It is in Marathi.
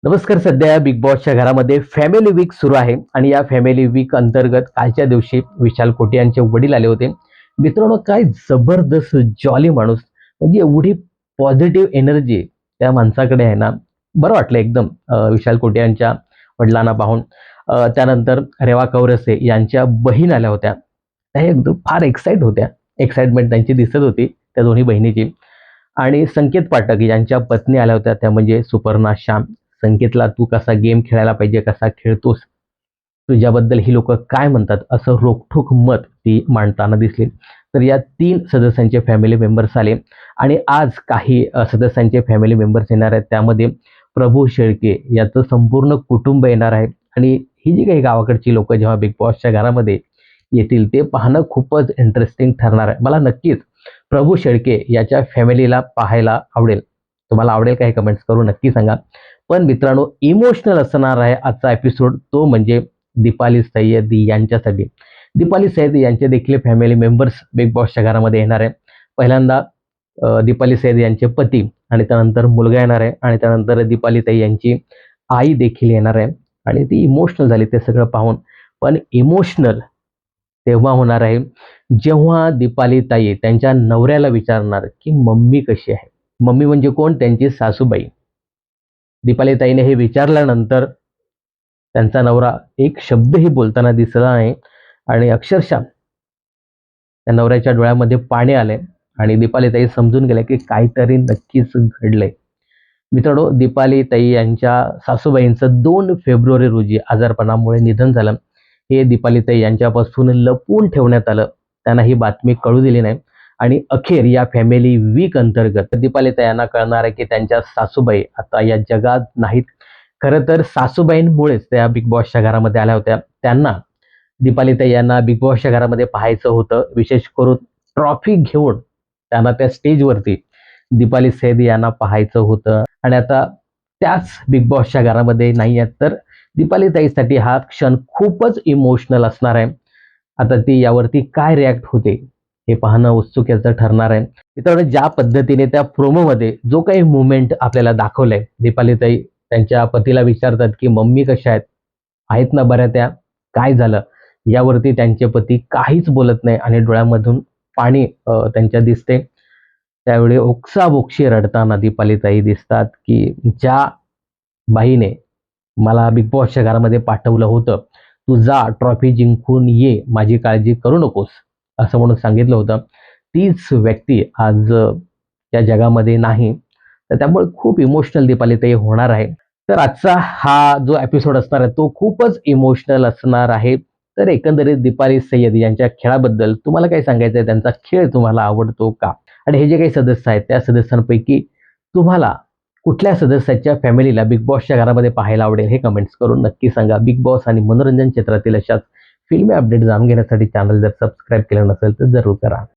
नमस्कार. सध्या बिग बॉसच्या घरामध्ये फॅमिली वीक सुरू आहे आणि या फॅमिली वीक अंतर्गत कालच्या दिवशी विशाल कोटे यांचे वडील आले होते. मित्रांनो, काय जबरदस्त जॉली माणूस, म्हणजे एवढी पॉझिटिव्ह एनर्जी त्या माणसाकडे आहे ना. बरं वाटलं एकदम विशाल कोटे यांच्या वडिलांना पाहून. त्यानंतर रेवा कौरसे यांच्या बहीण आल्या होत्या. त्या एकदम फार होत्या. एक्साइटमेंट त्यांची दिसत होती त्या दोन्ही बहिणीची. आणि संकेत पाठक यांच्या पत्नी आल्या होत्या, त्या म्हणजे सुपर्णा श्याम. संकेतला तू कसा गेम खेळायला पाहिजे, कसा खेळतोस, तुझ्याबद्दल ही लोक काय म्हणतात, असं रोखठोक मत ती मांडताना दिसली. तर या 3 सदस्यांचे फॅमिली मेंबर्स आले आणि आज काही सदस्यांचे फॅमिली मेंबर्स येणार आहेत. त्यामध्ये प्रभू शेळके याचं संपूर्ण कुटुंब येणार आहे. आणि ही जी काही गावाकडची लोक जेव्हा बिग बॉसच्या घरामध्ये येतील ते पाहणं खूपच इंटरेस्टिंग ठरणार आहे. मला नक्कीच प्रभू शेळके याच्या फॅमिलीला पाहायला आवडेल. तुम्हाला आवडेल का हे कमेंट्स करून नक्की सांगा. पण मित्रांनो, इमोशनल असणार आहे आजचा एपिसोड, तो म्हणजे दीपाली सय्यद यांच्यासाठी. दीपाली सय्यद यांचे देखील फॅमिली मेंबर्स बिग बॉसच्या घरामध्ये येणार आहे. पहिल्यांदा दीपाली सय्यद यांचे पती, आणि त्यानंतर मुलगा येणार आहे, आणि त्यानंतर दीपाली ताई यांची आई देखील येणार आहे. आणि ती इमोशनल झाली ते सगळं पाहून. पण इमोशनल तेव्हा होणार आहे जेव्हा दीपाली ताई त्यांच्या नवऱ्याला विचारणार की मम्मी कशी आहे. मम्मी म्हणजे कोण? त्यांची सासूबाई. दीपाली ताईने हे विचारल्यानंतर त्यांचा नवरा एक शब्दही बोलताना दिसला नाही. आणि अक्षरशः त्या नवऱ्याच्या डोळ्यामध्ये पाणी आले आणि दीपाली ताई समजून गेल्या की काहीतरी नक्कीच घडलंय. मित्रांनो, दीपाली ताई यांच्या सासूबाईंचं 2 फेब्रुवारी रोजी आजारपणामुळे निधन झालं. हे दीपाली ताई यांच्यापासून लपवून ठेवण्यात आलं. त्यांना ही बातमी कळू दिली नाही. आणि अखेर या फॅमिली वीक अंतर्गत दीपाली ताई यांना कळणार आहे की त्यांच्या सासूबाई आता या जगात नाहीत. खरं तर सासूबाईंमुळेच त्या बिग बॉसच्या घरामध्ये आल्या होत्या. त्यांना दीपाली ताई यांना बिग बॉसच्या घरामध्ये पाहायचं होतं. विशेष करून ट्रॉफी घेऊन त्यांना त्या स्टेजवरती दीपाली सय्यद यांना पाहायचं होतं. आणि आता त्याच बिग बॉसच्या घरामध्ये नाही आहेत. तर दीपाली ताईसाठी हा क्षण खूपच इमोशनल असणार आहे. आता ती यावरती काय रिॲक्ट होते हे पाहणं उत्सुकतेचं ठरणार आहे. मित्रांनो, ज्या पद्धतीने त्या प्रोमोमध्ये जो काही मुवमेंट आपल्याला दाखवलंय, दीपाली ताई त्यांच्या पतीला विचारतात की मम्मी कशा आहेत, आहेत ना बऱ्या त्या, काय झालं, यावरती त्यांचे पती काहीच बोलत नाही आणि डोळ्यामधून पाणी त्यांच्या दिसते. त्यावेळी ओक्साबोक्शी रडताना दीपाली ताई दिसतात की ज्या बाईने मला बिग बॉसच्या घरामध्ये पाठवलं होतं, तू जा ट्रॉफी जिंकून ये, माझी काळजी करू नकोस, असं म्हणून सांगितलं होतं, तीच व्यक्ती आज त्या जगामध्ये नाही. तर त्यामुळे खूप इमोशनल दीपाली ताई होणार आहे. तर आजचा हा जो एपिसोड असणार आहे तो खूपच इमोशनल असणार आहे. तर एकंदरीत दीपाली सय्यद यांच्या खेळाबद्दल तुम्हाला काय सांगायचं आहे? त्यांचा खेळ तुम्हाला आवडतो का? आणि हे जे काही सदस्य आहेत त्या सदस्यांपैकी तुम्हाला कुठल्या सदस्याच्या फॅमिलीला बिग बॉसच्या घरामध्ये पाहायला आवडेल हे कमेंट्स करून नक्की सांगा. बिग बॉस आणि मनोरंजन क्षेत्रातील अशाच फिल्मी अपडेट जाणून घेण्यासाठी चॅनल जर सबस्क्राईब केलं नसेल तर जरूर करा.